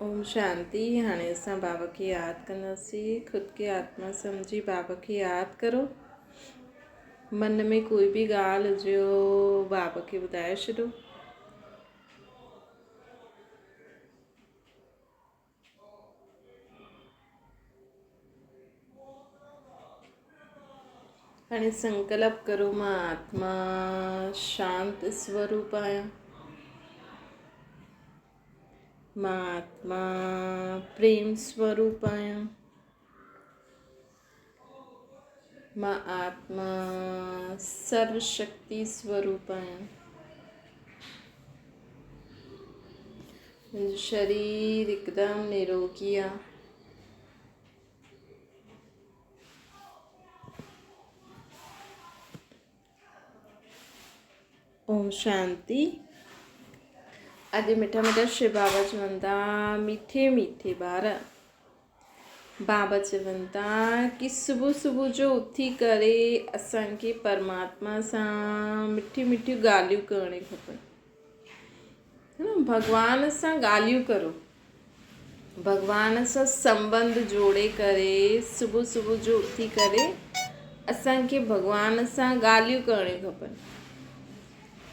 ओम शांति। हाणे असां बाबा खे यादि कंदासीं। ख़ुदि खे आत्मा सम्झी बाबा खे यादि करो। मन में कोई बि ॻाल्हि हुजेव बाबा खे ॿुधाए छॾो। हाणे संकल्प करो, मां आत्मा शांत स्वरूप आहियां। मां आत्मा प्रेम स्वरूप आहियां। मां आत्मा सर्वशक्ति स्वरूप आहियां। मुंहिंजो शरीर हिकदमि निरोगी आहे। ओम शांति। अॼु मिठा मिठा शिव बाबा चवनि था, मीठे मीठे ॿार। बाबा चवनि था कि सुबुह सुबुह जो उथी करे असांखे परमात्मा सां मिठी मिठियूं ॻाल्हियूं करणियूं खपनि। भॻवान सां ॻाल्हियूं करो। भॻवान सां संबंध जोड़े करे सुबुह सुबुह जो उथी करे असांखे भॻवान सां ॻाल्हियूं करणियूं खपनि।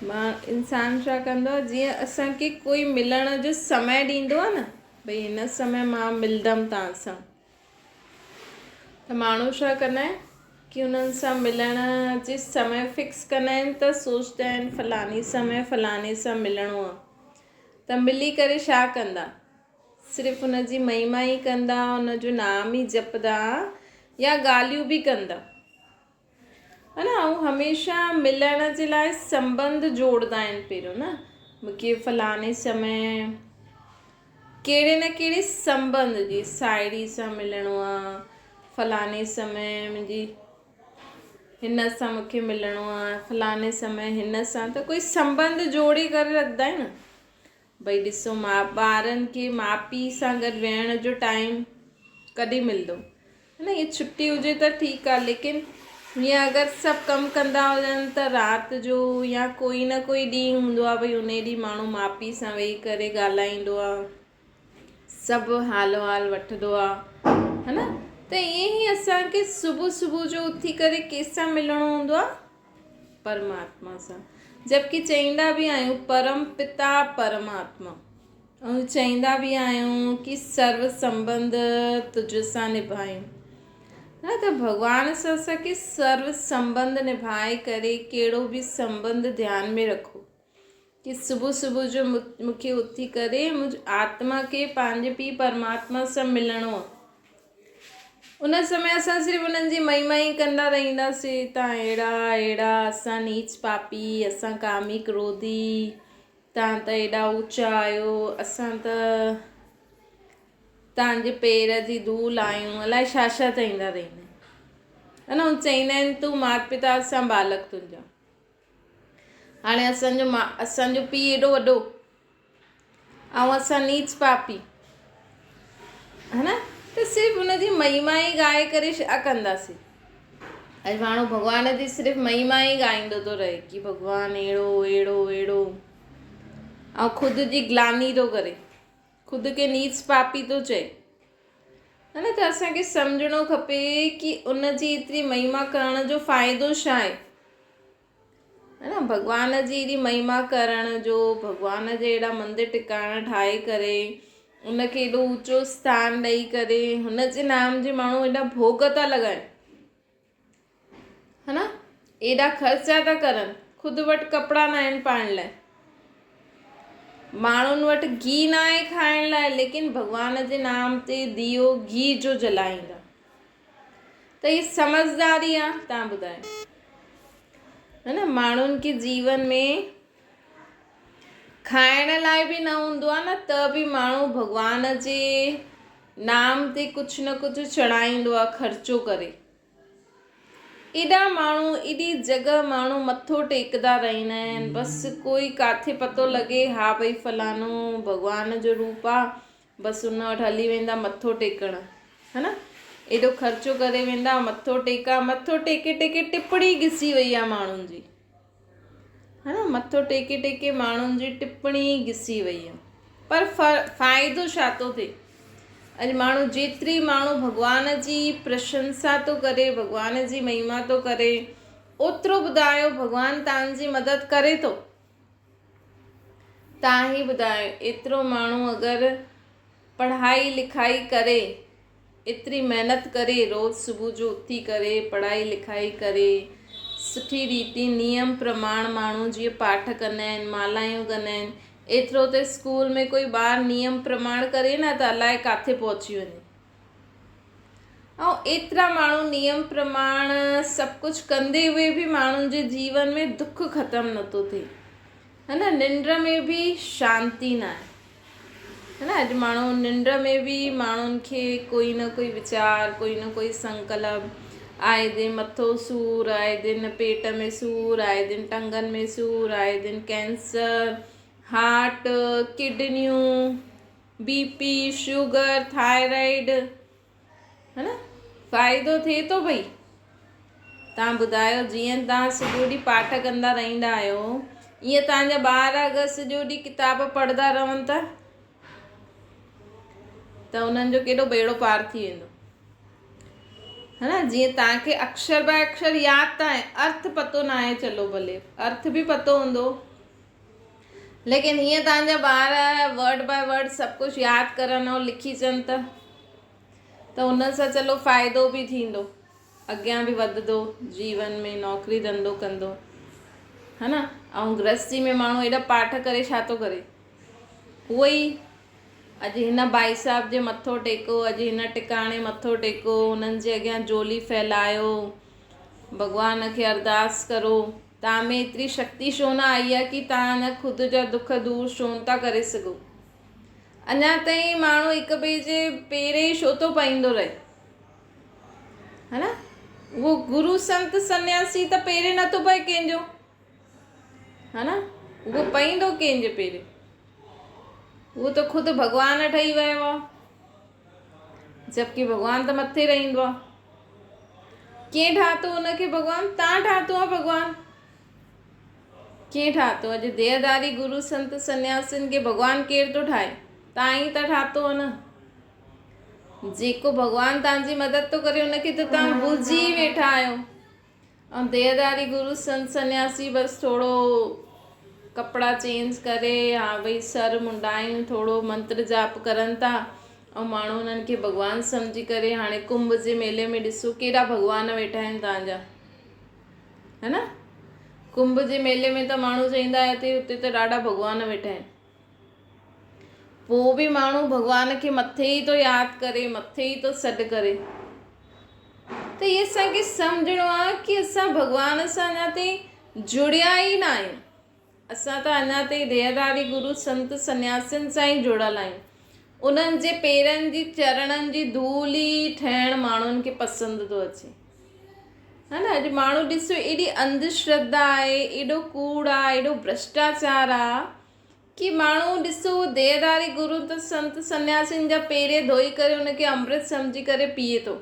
मां इंसान छा कंदो आहे, जीअं असांखे कोई मिलण जो समय ॾींदो आहे न, भई हिन समय मां मिलंदमि तव्हां सां, त माण्हू छा कंदा आहिनि कि उन्हनि सां मिलण जे समय फिक्स कंदा आहिनि, त सोचंदा आहिनि फलानी समय फलाने सां मिलणो आहे। त मिली करे छा कंदा, सिर्फ़ु उन जी महिमा ई कंदा, उनजो नाम ई जपदा या ॻाल्हियूं बि कंदा, है न। ऐं हमेशह मिलण जे लाइ संबंध जोड़दा आहिनि पहिरियों न। मूंखे फलाने समय कहिड़े न कहिड़े संबंध जी साहेड़ी सां मिलणो आहे, फलाने समय मुंहिंजी हिन सां मूंखे मिलणो आहे, फलाने समय हिन सां, त कोई संबंध जोड़े करे रखंदा आहिनि। भई ॾिसो, ॿारनि खे माउ पीउ सां गॾु वेहण जो टाइम कॾहिं मिलंदो, है न। इहे छुट्टी हुजे त ठीकु आहे, लेकिन हीअं अगरि सभु कमु कंदा हुजनि त राति जो या कोई न कोई ॾींहुं हूंदो आहे, भई उन ॾींहुं माण्हू माउ पीउ सां वेही करे ॻाल्हाईंदो आहे, सभु हाल वाल वठंदो आहे, है न। त ईअं ई असांखे सुबुह सुबुह जो उथी करे कंहिंसां मिलणो हूंदो आहे, परमात्मा सां। जबकि चईंदा बि आहियूं परम पिता परमात्मा, ऐं चईंदा बि आहियूं कि सर्व संबंध तुझ सां निभायूं, न। त भॻवान सां असांखे सर्व संबंध निभाए करे कहिड़ो बि संबंध ध्यान में रखो कि सुबुह सुबुह जो मूंखे उथी करे मुंहिंजी आत्मा खे पंहिंजे पीउ परमात्मा सां मिलणो आहे। उन समय असां सिर्फ़ु उन्हनि जी महिमा ई कंदा रहंदासीं, तव्हां अहिड़ा अहिड़ा, असां नीच पापी, असां कामी क्रोधी, तव्हां त एॾा ऊचा आहियो, असां त तव्हांजे पेर जी धूल आहियूं, अलाए छा छा चईंदा रहंदा आहिनि, है न। चईंदा आहिनि तूं माता पिता सां बालक तुंहिंजा। हाणे असांजो पीउ एॾो वॾो ऐं असां नीच पापी, है न। त सिर्फ़ु उनजी महिमा ई ॻाए करे छा कंदासीं। अॼु माण्हू भॻवान जी सिर्फ़ु महिमा ई ॻाईंदो थो रहे कि भॻवानु अहिड़ो अहिड़ो अहिड़ो, ऐं ख़ुदि जी ग्लानी थो करे, ख़ुदि खे नीच पापी थो चए, है न। त असांखे सम्झणो खपे कि उन जी एतिरी महिमा करण जो फ़ाइदो छा आहे, है न। भॻवान जी एॾी महिमा करण जो, भॻवान जे अहिड़ा मंदर टिकाणा ठाहे करे, उनखे एॾो ऊचो स्थान ॾेई करे, हुन जे नाम जे माण्हू एॾा भोग था लॻाइनि, है न। एॾा ख़र्चा था करनि, ख़ुदि वटि कपिड़ा न आहिनि पाइण लाइ, माण्हुनि वटि घी न आहे खाइण लाइ, लेकिन भॻवान जे नाम ते दियो घी जो जलाईंदा। त हीअ समझदारी आहे, तव्हां ॿुधायो, है न। माण्हुनि खे जीवन में खाइण लाइ बि न हूंदो आहे न, त बि माण्हू भॻवान जे नाम ते कुझु न कुझु चढ़ाईंदो आहे ख़र्चो करे। एॾा माण्हू, एॾी जॻह माण्हू मथो टेकदा रहंदा आहिनि, बसि कोई किथे पतो लॻे हा भई फलानो भॻवान जो रूप आहे, बसि उन वटि हली वेंदा मथो टेकण, है न। एॾो ख़र्चो करे वेंदा, मथो टेका, मथो टेके टेके टिपणी घिसी वई आहे माण्हुनि जी, है न। मथो टेके टेके माण्हुनि जी टिपणी घिसी वई आहे। पर फ़ाइदो छा थो थिए? अॼु माण्हू जेतिरी माण्हू भॻवान जी प्रशंसा थो करे, भॻवान जी महिमा थो करे, ओतिरो ॿुधायो भॻवानु तव्हांजी मदद करे थो। तव्हां ई ॿुधायो, एतिरो माण्हू अगरि पढ़ाई लिखाई करे, एतिरी महिनत करे, रोज़ु सुबुह जो उथी करे पढ़ाई लिखाई करे, सुठी रीति नियम प्रमाण माण्हू जीअं पाठ कंदा आहिनि, मालायूं कंदा आहिनि, एतिरो त स्कूल में कोई ॿार नियम प्रमाण करे न त अलाए किथे पहुची वञे। ऐं एतिरा माण्हू नियम प्रमाण सभु कुझु कंदे हुए बि माण्हुनि जे जीवन में दुख ख़तमु नथो थिए, है न। निंड में बि शांती न आहे, है न। अॼु माण्हू निंड में बि माण्हुनि खे कोई न कोई वीचार, कोई न कोई संकल्प, आए दिन मथो सूर, आए दिन पेट में सूर, आए दिन टंगनि में सूर, आए दिन कैंसर, हार्ट, किडनियूं, बीपी, शुगर, थायराइड, है न। फ़ाइदो थिए थो भई? तव्हां ॿुधायो, जीअं तव्हां सॼो ॾींहुं पाठ कंदा रहंदा आहियो, ईअं तव्हांजा ॿार अगरि सॼो ॾींहुं किताब पढ़ंदा रहनि त उन्हनि जो केॾो बेड़ो पार थी वेंदो, है न। जीअं तव्हांखे अक्षर बाय अक्षर यादि त आहे, अर्थ पतो न आहे, चलो भले अर्थ बि पतो हूंदो, लेकिन हीअं तव्हांजा ॿार वर्ड बाय वर्ड सभु कुझु यादि करनि ऐं लिखी अचनि त उन सां चलो फ़ाइदो बि थींदो, अॻियां बि वधंदो जीवन में, नौकिरी धंधो कंदो, है न। ऐं गृहस्थी में माण्हू एॾा पाठ करे छा थो करे? उहो ई अॼु हिन भाई साहिब जे मथो टेको, अॼु हिन टिकाणे मथो टेको, हुननि जे अॻियां झोली फैलायो, भॻवान खे अरदास करो। तव्हां में एतिरी शक्ति छो न आई आहे कि तव्हां अञा ख़ुदि जा दुख दूर छो था करे सघो? अञा ताईं माण्हू हिक ॿिए जे पेरे ई छो थो पाईंदो रहे, है न। उहो गुरु संत सन्यासी त पेरे नथो पए कंहिंजो, है न। उहो पाईंदो कंहिंजे पेरे? उहो त ख़ुदि भॻवानु ठही वियो आहे, जबकि भॻवानु त मथे रहंदो आहे। कीअं ठातो हुनखे भॻवानु? तव्हां ठातो आहे भॻवानु। कीअं ठातो? अॼु देहदारी गुरु संत सन्यासिन खे भॻवानु केरु थो ठाहे? तव्हां ई त ठातो आहे न। जेको भॻवानु तव्हांजी मदद थो करे उनखे त तव्हां भुलिजी वेठा आहियो। ऐं देहदारी गुरु संत सन्यासी बसि थोरो कपिड़ा चेंज करे, हा भई सर मुंडायूं, थोरो मंत्र जाप करनि था ऐं माण्हू उन्हनि खे भॻवानु सम्झी करे, हाणे कुंभ जे मेले में ॾिसो केॾा भॻवान वेठा आहिनि तव्हांजा, है न। कुंभ जे मेले में त माण्हू चवंदा आहिनि हुते त ॾाढा भॻवान वेठा आहिनि। पोइ बि माण्हू भॻवान खे मथे ई थो यादि करे, मथे ई थो सॾु करे। त इहे असांखे सम्झणो आहे कि असां भॻवान सां अञा ताईं जुड़िया ई न आहियूं। असां त अञा ताईं देहदारी गुरु संत सन्यासिन सां ई जुड़ियल आहियूं। उन्हनि जे पेरनि जी चरणनि जी धूली ठहिणु माण्हुनि खे पसंदि थो अचे, है न। अॼु माण्हू ॾिसो एॾी अंधश्रद्धा आहे, एॾो कूड़ आहे, एॾो भ्रष्टाचार आहे कि माण्हू ॾिसो देहदारी गुरु त संत सन्यासिन जा पेरे धोई करे उनखे अमृत सम्झी करे पीए थो।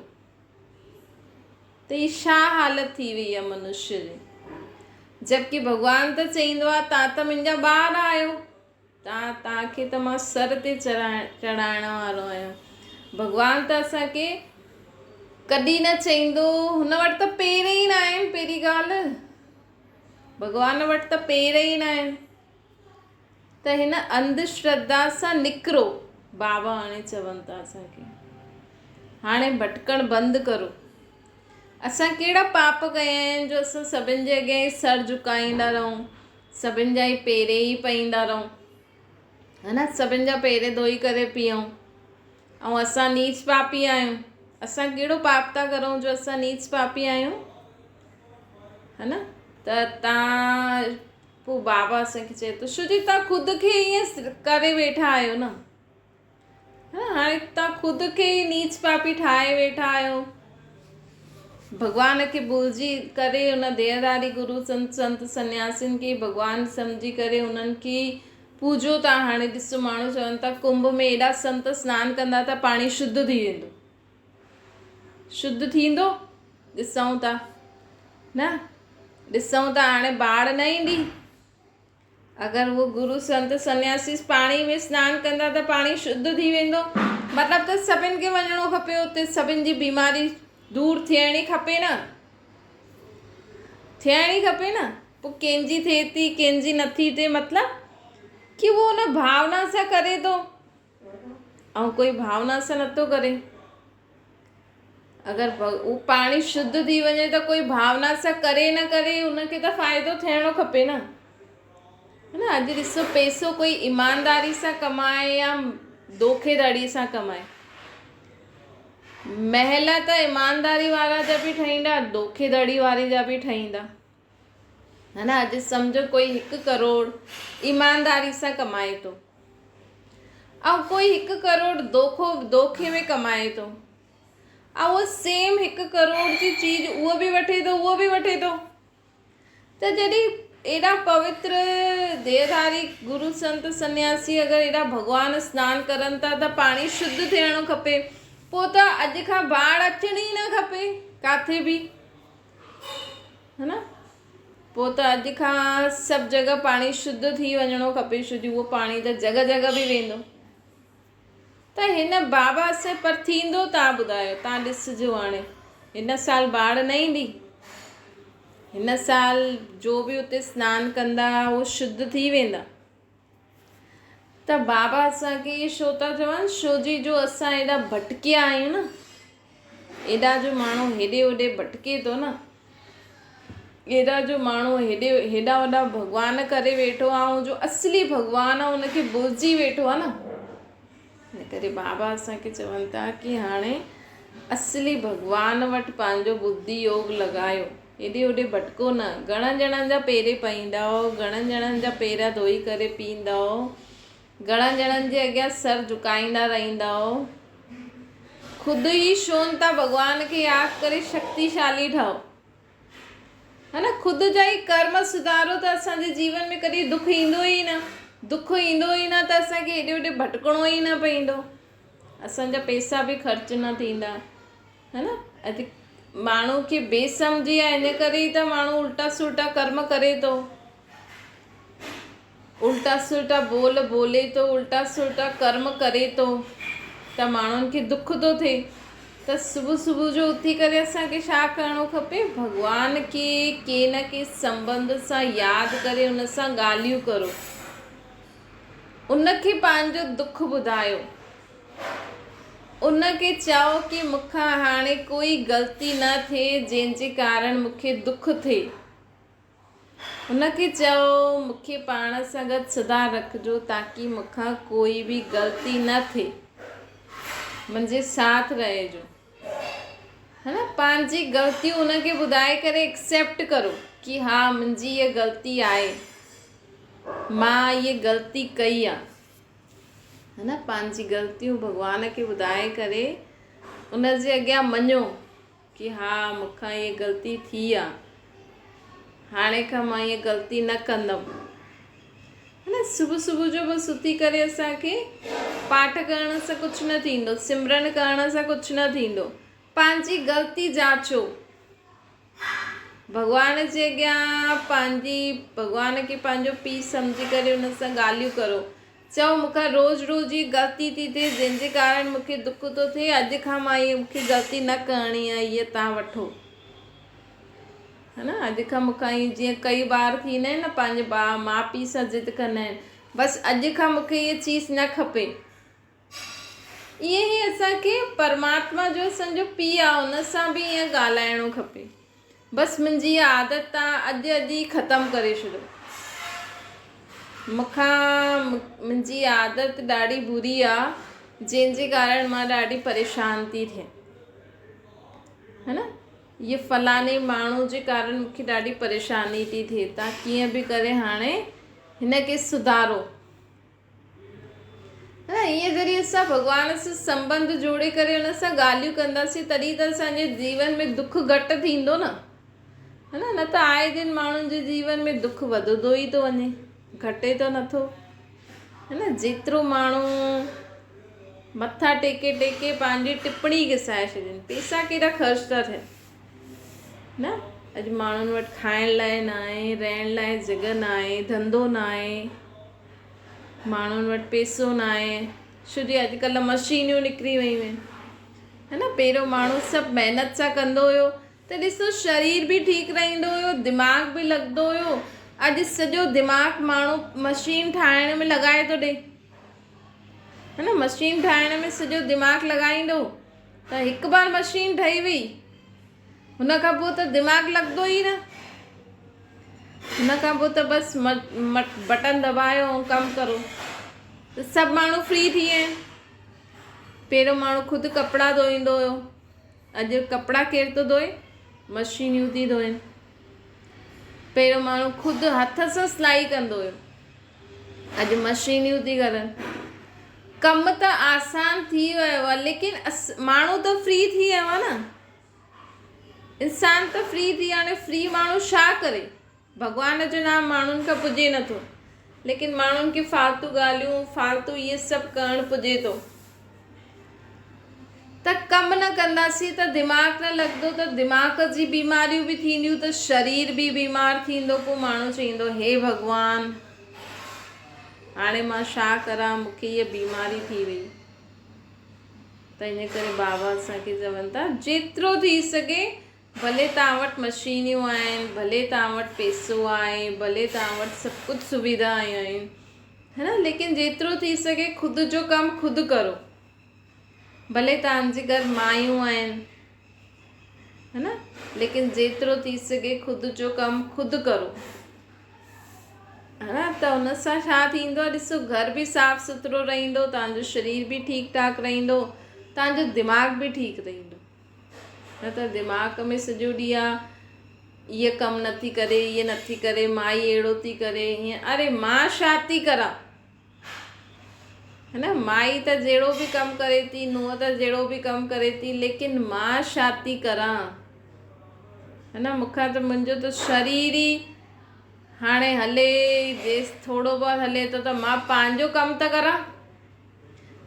त ही छा हालत थी वई आहे मनुष्य जी? जबकि भॻवानु त चईंदो आहे तव्हां त मुंहिंजा ॿार आहियो, तव्हांखे त मां सर ते चढ़ाइण वारो आहियां। भॻवानु त असांखे कॾहिं न चईंदो, हुन वटि त पेर ई न आहिनि। पहिरीं ॻाल्हि, भॻवान वटि त पेर ई न आहिनि। त हिन अंधश्रद्धा सां निकिरो, बाबा हाणे चवनि था असांखे। हाणे भटकणु बंदि करो। असां कहिड़ा पाप कया आहिनि जो असां सभिनि जे अॻियां ई सर झुकाईंदा रहूं, सभिनि जा ई पेरे ई पाईंदा रहूं, है न। सभिनि जा पेरे धोई करे पीऊं ऐं असां नीच पापी आहियूं। असां कहिड़ो पाप था करूं जो असां नीच पापी आहियूं, है न। त तव्हां पोइ बाबा असांखे चए थो, छो जी तव्हां ख़ुदि खे ईअं करे वेठा आहियो न, हाणे तव्हां ख़ुदि खे ई नीच पापी ठाहे वेठा आहियो। भॻवान खे भुलिजी करे उन देहदारी गुरु संत सन्यासिन खे भॻवानु सम्झी करे उन्हनि खे पूजो था। हाणे ॾिसो माण्हू चवनि था कुंभ में एॾा संत सनानु कंदा त पाणी शुद्ध थी वेंदो। शुद्ध थींदो? ॾिसूं था न, ॾिसूं था। हाणे बाढ़ न ईंदी, अगरि उहो गुरु संत सन्यासी पाणी में सनानु कंदा त पाणी शुद्ध थी वेंदो, मतिलबु त सभिनि खे वञिणो खपे उते, सभिनि जी बीमारी दूरि थियणी खपे न, थियणी खपे न। पोइ कंहिंजी थिए थी कंहिंजी नथी थिए, मतिलबु कि उहो हुन भावना सां करे थो ऐं कोई भावना सां नथो करे। अगरि उहो पाणी शुद्ध थी वञे त कोई भावना सां करे न करे उनखे त फ़ाइदो थियणो खपे न, है न। अॼु ॾिसो पैसो कोई ईमानदारी सां कमाए या धोखेधड़ी सां कमाए, महल त ईमानदारी वारा जा बि ठहींदा, धोखेधड़ी वारे जा बि ठहींदा, है न। अॼु सम्झो कोई 1 करोड़ ईमानदारी सां कमाए थो ऐं कोई 1 करोड़ धोखे में कमाए थो, ऐं उहो सेम 1 करोड़ जी चीज़ उहो बि वठे थो। त जॾहिं एॾा पवित्र देहधारी गुरु संत सन्यासी अगरि एॾा भॻवान सनानु करनि था त पाणी शुद्ध थियणो खपे, पोइ त अॼु खां बाढ़ अचणी न खपे किथे बि, है न। पोइ त अॼु खां सभु जॻह पाणी शुद्ध थी वञणो खपे, छोजो उहो पाणी त जॻह जॻह बि वेंदो। त हिन बाबा से पर थींदो, तव्हां ॿुधायो, तव्हां ॾिसिजो हाणे हिन साल बाढ़ न ईंदी, हिन साल जो बि उते सनानु कंदा उहो शुद्ध थी वेंदा। त बाबा असांखे छो था चवनि, छोजी जो असां एॾा भटकिया आहियूं न, एॾा जो माण्हू हेॾे होॾे भटके थो न, एॾा जो माण्हू हेॾा वॾा भॻवान करे वेठो आहे ऐं जो असली भॻवान आहे उनखे भुलिजी वेठो आहे न। इन करे बाबा असांखे चवनि था कि हाणे असली भॻवान वटि पंहिंजो बुद्धि योग लॻायो, हेॾे होॾे भटको न। घणनि ॼणनि जा पेर पईंदव, घणनि ॼणनि जा पेर धोई करे पींदव, घणनि ॼणनि जे अॻियां सर झुकाईंदा रहंदव, ख़ुदि ई शोन था भॻवान खे यादि करे शक्तिशाली ठहो, है न। ख़ुदि जा ई कर्म सुधारो त असांजे जीवन में कॾहिं दुख ईंदो ई न, त असांखे हेॾे होॾे भटकणो ई न पवंदो, असांजा पैसा बि ख़र्च न थींदा, है न। अॼु माण्हू खे बेसमझी आहे, इन करे ई त माण्हू उल्टा सुल्टा कर्म करे थो, उल्टा सुल्टा बोले थो, उल्टा सुल्टा कर्म करे थो, त माण्हुनि खे दुख थो थिए। त सुबुह जो उथी करे असांखे छा करणो खपे, भॻवान खे के न के संबंध सां यादि करे उन सां ॻाल्हियूं करो, उनखे पंहिंजो दुख ॿुधायो, उनखे चओ कि मूंखां हाणे कोई ग़लती न थिए जंहिंजे कारण मूंखे दुख थिए, उनखे चओ मूंखे पाण सां गॾु सदा रखिजो ताकी मूंखां कोई बि ग़लती न थिए, मुंहिंजे साथ रहिजो, है न। पंहिंजी ग़लतियूं उनखे ॿुधाए करे एक्सेप्ट करो कि हा मुंहिंजी इहा ग़लती आहे, मां इहा ग़लती कई आहे, है न। पंहिंजी ग़लतियूं भॻवान खे ॿुधाए करे उनजे अॻियां मञो कि हा मूंखां इहा ग़लती थी आहे, हाणे खां मां इहा ग़लती न कंदमि, है न। सुबुह जो बसि उथी करे असांखे पाठ करण सां कुझु न थींदो, सिमरन करण सां कुझु न थींदो, पंहिंजी ग़लती जाचो, भॻवान जे अॻियां भॻवान खे पंहिंजो पीउ सम्झी करे उन सां ॻाल्हियूं करो, चओ मूंखां रोज़ु जी ग़लती थी थिए जंहिंजे कारण मूंखे दुख थो थिए, अॼु खां मां मूंखे ग़लती न करणी आहे, इहा तव्हां वठो, है न। अॼु खां मूंखां जीअं कई ॿार थींदा आहिनि न, पंहिंजे माउ पीउ सां ज़िद कंदा आहिनि, बसि अॼु खां मूंखे इहा चीज़ न खपे, ईअं ई असांखे परमात्मा जो असांजो पीउ आहे उन सां बि ईअं ॻाल्हाइणो खपे, बसि मुंहिंजी इहा आदत तव्हां अॼु ई ख़तमु करे छॾियो, मुंहिंजी आदत ॾाढी बुरी आहे जंहिंजे कारण मां ॾाढी परेशान थी थियां, है न। ये फलाणे माण्हू जे कारण मूंखे ॾाढी परेशानी थी थिए, तव्हां कीअं बि करे हाणे हिन खे सुधारो, है न। ईअं जॾहिं असां भॻवान सां संबंध जोड़े करे हुन सां ॻाल्हियूं कंदासीं तॾहिं त असांजे जीवन में दुख घटि थींदो न, है न। न त आए दिन माण्हुनि जे जीवन में दुख वधंदो ई थो वञे, घटे त नथो, है न। जेतिरो माण्हू मथा टेके पंहिंजी टिप्पणी घिसाए छॾनि, पैसा केॾा ख़र्च था थियनि, न। अॼु माण्हुनि वटि खाइण लाइ न आहे, रहण लाइ जॻह न आहे, धंधो न आहे, माण्हुनि वटि पैसो न आहे। छो जो अॼुकल्ह मशीनियूं निकिरी वियूं आहिनि, है न। पहिरियों माण्हू सभु महिनत सां कंदो हुयो त ॾिसो शरीर बि ठीकु रहंदो हुयो, दिमाग़ बि लॻंदो हुयो। अॼु सॼो दिमाग़ माण्हू मशीन ठाहिण में लॻाए थो ॾे, है न। मशीन ठाहिण में सॼो दिमाग़ लॻाईंदो त हिकु बार मशीन ठही वई, हुन खां पोइ त दिमाग़ लॻंदो ई न। हुन खां पोइ त बसि बटन दबायो ऐं कमु करो, त सभु माण्हू फ्री थी विया आहिनि। पहिरियों माण्हू ख़ुदि कपिड़ा धोईंदो हुयो, अॼु कपिड़ा केरु थो धोए, मशीनियूं थी धोइनि। पहिरियों माण्हू ख़ुदि हथ सां सिलाई कंदो हुयो, अॼु मशीनियूं थी करनि। कमु त आसान थी वियो आहे, लेकिन माण्हू त फ्री थी वियो आहे न। इंसान त फ्री थी, हाणे फ्री माण्हू छा करे? भॻवान जो नाम माण्हुनि खां पुॼे नथो, लेकिन माण्हुनि खे फालतू ॻाल्हियूं, फालतू इहे सभु करणु पुॼे थो। त कमु न कंदासीं त दिमाग़ न लॻंदो, त दिमाग़ जी बीमारियूं बि थींदियूं, त शरीर बि बीमार थींदो। पोइ माण्हू चईंदो, हे भॻवान, हाणे मां छा करां, मूंखे हीअ बीमारी थी वई। त इन करे बाबा असांखे चवनि था, जेतिरो थी सघे, भले तव्हां वटि मशीनियूं आहिनि, भले तव्हां वटि पैसो आहे, भले तव्हां वटि सभु कुझु सुविधाऊं आहिनि, है न, लेकिन जेतिरो थी सघे ख़ुदि जो कमु ख़ुदि करो। भले तव्हांजे घर मायूं आहिनि, है न, लेकिन जेतिरो थी सघे ख़ुदि जो कमु ख़ुदि करो, है न। त हुन सां छा थींदो आहे, ॾिसो, घर बि साफ़ु सुथिरो रहंदो, तव्हांजो शरीर बि ठीकु ठाकु रहंदो, तव्हांजो दिमाग़ बि ठीकु रहंदो। न त दिमाग़ में सॼो ॾींहुं आहे, हीअ कमु नथी करे, हीअ नथी करे, माई अहिड़ो थी करे, हीअं। अरे मां छा थी करां, है न। माई त जहिड़ो बि कमु करे थी, नुंहुं त जहिड़ो बि कमु करे थी, लेकिन मां छा थी करां, है न। मूंखां त मुंहिंजो त शरीर ई हाणे हले, जेसि थोरो बहुत हले थो, त मां पंहिंजो कमु त करां,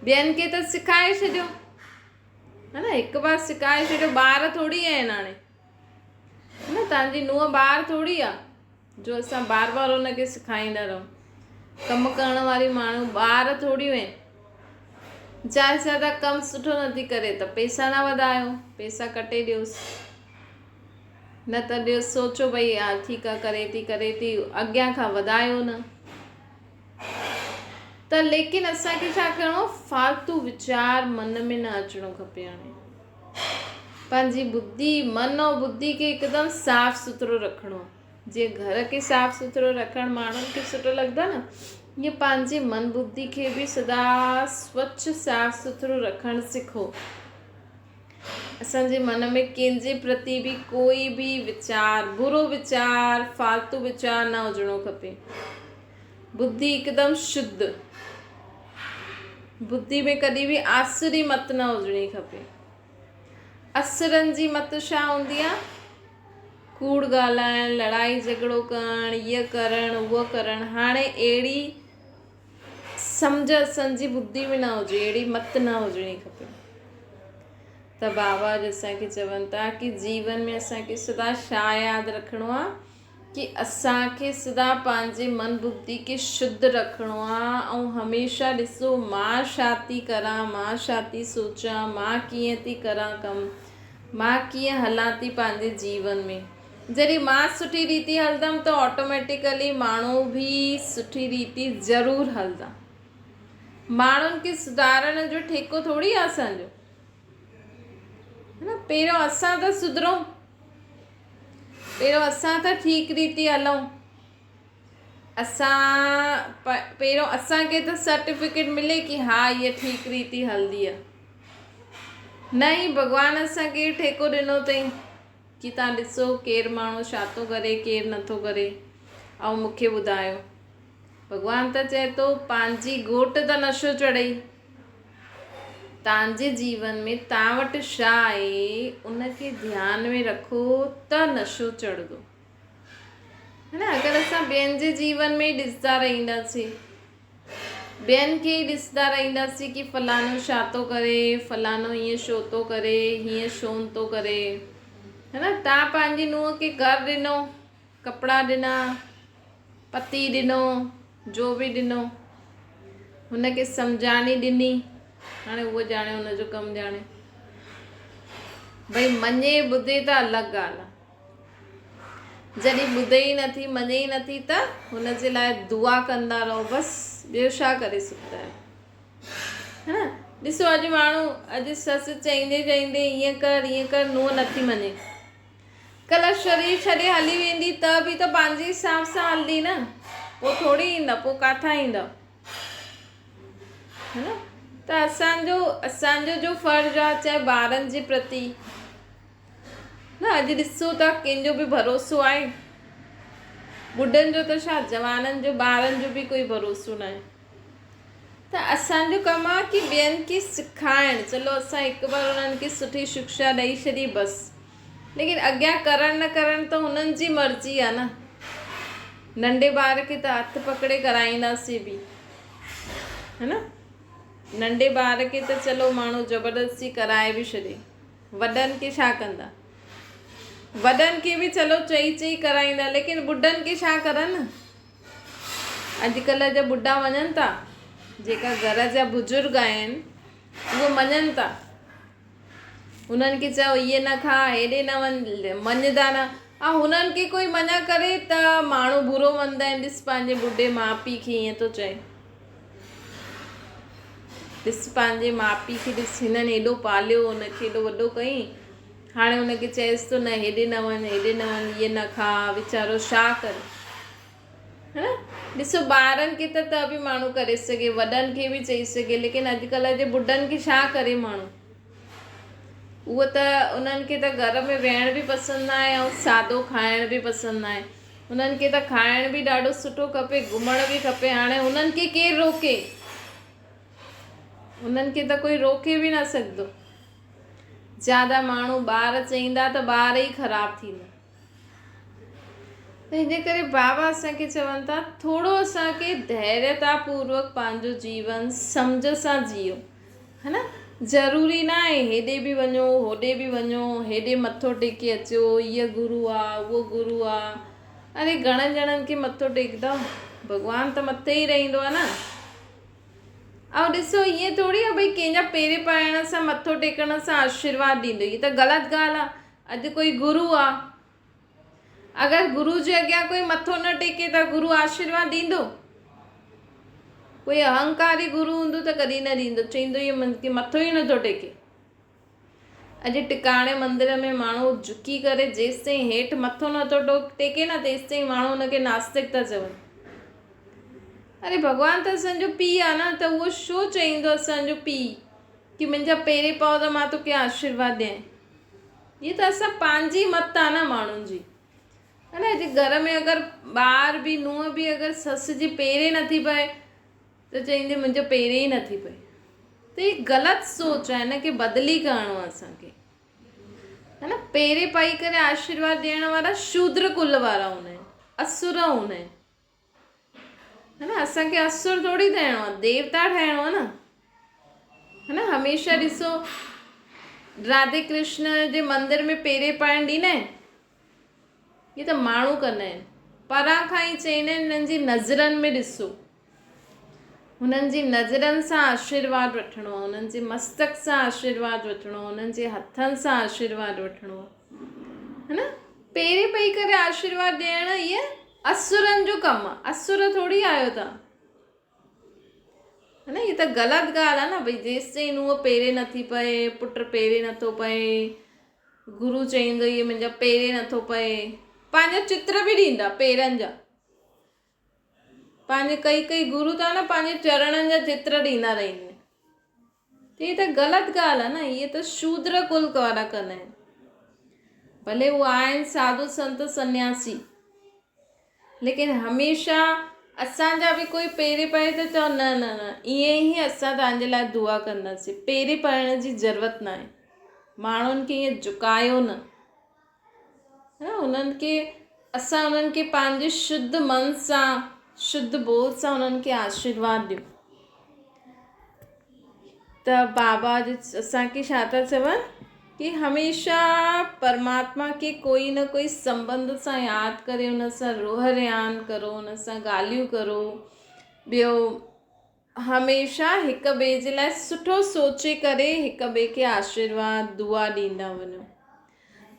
ॿियनि खे त सिखाए छॾियो, है न। हिकु बार सिखाए छॾियो, ॿार थोरी आहिनि हाणे, है न। तव्हांजी नुंहुं ॿार थोरी आहे जो असां बार बार हुनखे सेखारींदा रहूं। कमु करण वारी माण्हू ॿार थोरियूं आहिनि। ज्यादा से ज्यादा कमु सुठो नथी करे त पैसा न वधायो, पैसा कटे ॾियोसि, न त ॾियो सोचो भई यार ठीकु आहे, करे थी अॻियां खां वधायो न। त लेकिन असांखे छा करिणो, फालतू वीचार मन में न अचिणो खपे। हाणे पंहिंजी बुद्धि, मन ऐं बुद्धि खे हिकदमि साफ़ु सुथिरो रखिणो। जीअं घर खे साफ़ु सुथिरो रखणु माण्हुनि खे सुठो लॻंदो आहे न, ईअं पंहिंजी मन बुद्धि खे बि सदा स्वच्छ साफ़ु सुथिरो रखणु सिखो। असांजे मन में कंहिंजे प्रति बि कोई बि वीचार, बुरो वीचार, फालतू वीचार न हुजिणो खपे। बुद्धि हिकदमि शुद्ध, बुद्धि में कॾहिं बि आसुरी मत न हुजणी खपे। असुरनि जी मत छा हूंदी आहे, कूड़ ॻाल्हाइण, लड़ाई झगड़ो करणु, ईअं करणु, उहो करणु। हाणे अहिड़ी सम्झ असांजी बुद्धि में न हुजे, अहिड़ी मत न हुजणी खपे। त बाबा अॼु असांखे चवनि था कि जीवन में असांखे सदा छा यादि रखिणो आहे, कि असांखे सदा पंहिंजे मन बुद्धि खे शुद्ध रखिणो आहे। ऐं हमेशह ॾिसो, मां छा थी करां, मां छा थी सोचां, मां कीअं थी करां कमु, मां कीअं हलां थी पंहिंजे जीवन में। जॾहिं मां सुठी रीति हलंदमि त ऑटोमेटिकली माण्हू बि सुठी रीति ज़रूरु हलंदा। माण्हुनि खे सुधारण जो ठेको थोरी आहे असांजो, है न। पहिरियों असां त सुधरूं, पहिरियों असां त ठीकु रीति हलूं। पहिरियों असांखे त सर्टिफिकेट मिले कि हा हीअ ठीकु रीति हलंदी आहे। न ई भॻवानु असांखे ठेको ॾिनो अथई कि तव्हां ॾिसो केरु माण्हू छा थो करे, केरु नथो करे, ऐं मूंखे ॿुधायो। भॻवानु त चए थो, पंहिंजी घोट त नशो चढ़ई, तव्हांजे जीवन में तव्हां वटि छा आहे उनखे ध्यान में रखो त नशो चढ़ंदो, है न। अगरि असां ॿियनि जे जीवन में ॾिसंदा रहंदासीं, ॿियनि खे ई ॾिसंदा रहंदासीं कि फलानो छा थो करे, फलानो हीअं छो थो करे, हीअं छो थो करे, है न। तव्हां पंहिंजी नुंहुं खे घरु ॾिनो, कपिड़ा ॾिना, पती ॾिनो, जो बि ॾिनो, हुनखे सम्झाणी ॾिनी, हाणे उहो ॼाणे हुनजो कमु ॼाणे। भई मञे ॿुधे त अलॻि ॻाल्हि आहे, जॾहिं ॿुधे ई नथी, मञे ई नथी त हुनजे लाइ दुआ कंदा रहो, बसि ॿियो छा करे सघंदा आहियो, है न। ॾिसो अॼु माण्हू, अॼु ससु चईंदे चईंदे ईअं कर नुंहुं नथी मञे, कल्ह शरीर छॾे हली वेंदी त बि त पंहिंजे हिसाब सां हलंदी न, पोइ थोरी ईंदा, पोइ किथां ईंदा, है न। त असांजो जो फर्ज़ु आहे, चाहे ॿारनि जे प्रति न, अॼु ॾिसो था कंहिंजो बि भरोसो आहे, ॿुढनि जो त छा, जवाननि जो, ॿारनि जो बि कोई भरोसो न आहे। त असांजो कमु आहे कि ॿियनि खे सेखारणु, चलो असां हिकु बार उन्हनि खे सुठी शिक्षा ॾेई छॾी बसि, लेकिन अॻियां करणु न करणु त हुननि जी मर्ज़ी आहे न। नंढे ॿार खे त हथु पकिड़े कराईंदासीं बि, है न। नंढे ॿार खे त चलो माण्हू ज़बरदस्ती कराए बि छॾे, वॾनि खे छा कंदा, वॾनि खे बि चलो चई कराईंदा, लेकिन ॿुढनि खे छा करनि। अॼुकल्ह जा ॿुढा वञनि था, जेका घर जा बुज़ुर्ग आहिनि उहे मञनि था, हुननि खे चओ इहे न खा, हेॾे न वञ, मञदा न। ऐं हुननि खे कोई मना करे त माण्हू बुरो मञंदा आहिनि, ॾिस पंहिंजे ॿुढे माउ पीउ खे ईअं थो चए, ॾिस पंहिंजे माउ पीउ खे, ॾिस हिननि हेॾो पालियो, हुनखे हेॾो वॾो कयईं, हाणे हुनखे चएसि थो न हेॾे न वञ, इहे न खा, वीचारो छा करे, है न। ॾिसो ॿारनि खे त बि माण्हू करे सघे, वॾनि खे बि चई सघे, लेकिन अॼुकल्ह जे ॿुढनि खे छा करे माण्हू, उहो त उन्हनि खे त घर में वेहण बि पसंदि न आहे, ऐं सादो खाइण बि पसंदि न आहे, उन्हनि खे त खाइण बि ॾाढो सुठो खपे, घुमण बि खपे। हाणे उन्हनि खे केरु रोके, उन्हनि खे त कोई रोके बि न सघंदो। ज़्यादा माण्हू ॿार चईंदा त ॿार ई ख़राबु थींदा, त हिन करे बाबा असांखे चवनि था थोरो असांखे धैर्यतापूर्वक पंहिंजो जीवन सम्झ सां जियो, है न। ज़रूरी न आहे हेॾे बि वञो, होॾे बि वञो, हेॾे मथो टेके अचो, हीअ गुरू आहे, उहो गुरू आहे, अरे घणनि ॼणनि खे मथो टेकंदा, भॻवानु त मथे ई रहंदो आहे न। ऐं ॾिसो ईअं थोरी आहे भई कंहिंजा पेर पाइण सां, मथो टेकण सां आशीर्वाद ॾींदो, हीअ त ग़लति ॻाल्हि आहे। अॼु कोई गुरू आहे, अगरि गुरू जे अॻियां कोई मथो न टेके त गुरू आशीर्वाद ॾींदो? कोई अहंकारी गुरू हूंदो त कॾहिं न ॾींदो, चईंदो इहे मथो ई नथो टेके। अॼु टिकाणे मंदर में माण्हू झुकी करे जेसि ताईं हेठि मथो नथो टेके न, तेसि ताईं माण्हू हुनखे नास्तिक था चवनि। अरे भॻवानु त असांजो पीउ आहे न, त उहो छो चईंदो असांजो पीउ कि मुंहिंजा पेरे पओ त मां तोखे आशीर्वाद ॾियां। हीअ त असां पंहिंजी मत आहे न माण्हुनि जी, है न। अॼु घर में अगरि ॿार बि, नुंहुं बि अगरि सस जी पेरे नथी पए त चईंदी मुंहिंजो पेरे ई नथी पए, त हीअ ग़लति सोच आहे, हिनखे बदिली करिणो आहे असांखे, है न। पेरे पाई करे आशीर्वाद ॾियण वारा शूद्र कुल वारा हूंदा आहिनि, असुर हूंदा आहिनि, है न। असांखे असुर थोरी थियणो आहे, देवता ठहिणो आहे न, है न। हमेशह ॾिसो राधे कृष्ण जे मंदिर में पेरे पाइण ॾींदा आहिनि, इहे त माण्हू कंदा आहिनि, परां खां ई चईंदा आहिनि हिननि जी नज़रनि में ॾिसो, हुननि जी नज़रनि सां आशीर्वाद वठिणो आहे, हुननि जे मस्तक सां आशीर्वाद वठिणो आहे, हुननि जे हथनि सां आशीर्वाद वठिणो आहे, है न। पेरे पई करे आशीर्वाद ॾियण इहे असुरनि जो कमु आहे, असुर थोरी आहियो था, है न। हीअ त ग़लति ॻाल्हि आहे न। भई जेसि ताईं नुंहुं पेरे नथी पए, पुटु पेरे नथो पए, गुरू चईंदो इहे मुंहिंजा पेरे नथो पए, पंहिंजा चित्र बि ॾींदा पेरनि जा, पंहिंजे कई गुरू था न पंहिंजे चरणनि जा चित्र ॾींदा रहंदा आहिनि, त हीअ त ग़लति ॻाल्हि आहे न। इहे त शूद्र कुल वारा कंदा आहिनि, भले उहे आहिनि साधु संत सन्यासी, लेकिन हमेशह असांजा बि कोई पेरे पाए त चओ न न न, ईअं ई असां तव्हांजे लाइ दुआ कंदासीं, पेरे पाइण जी ज़रूरत न आहे, माण्हुनि खे ईअं झुकायो न, है न। असां उन्हनि खे पंहिंजे शुद्ध मन सां, शुद्ध बोल सां उन्हनि खे आशीर्वाद ॾियो। त बाबा असांखे छा था चवनि, कि हमेशा परमात्मा के कोई न कोई संबंध सां यादि करे उन सां रोह रियान करो, उन सां ॻाल्हियूं करो। ॿियो हमेशा हिक ॿिए जे लाइ सुठो सोचे करे हिक ॿिए खे आशीर्वाद दुआ ॾींदा वञो।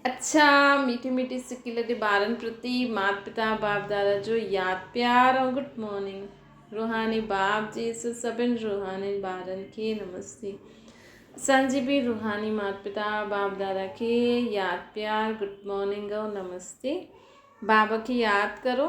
अच्छा, मीठी मीठी सिकी लॻे ॿारनि प्रति माता पिता बाप दादा जो यादि प्यार ऐं गुड मॉर्निंग। रूहानी बाप जी सभिनि रूहानी ॿारनि खे नमस्ते। असांजी बि रूहानी माता पिता बाप दादा खे यादि प्यार गुड मॉर्निंग ऐं नमस्ते। बाबा खे यादि करो,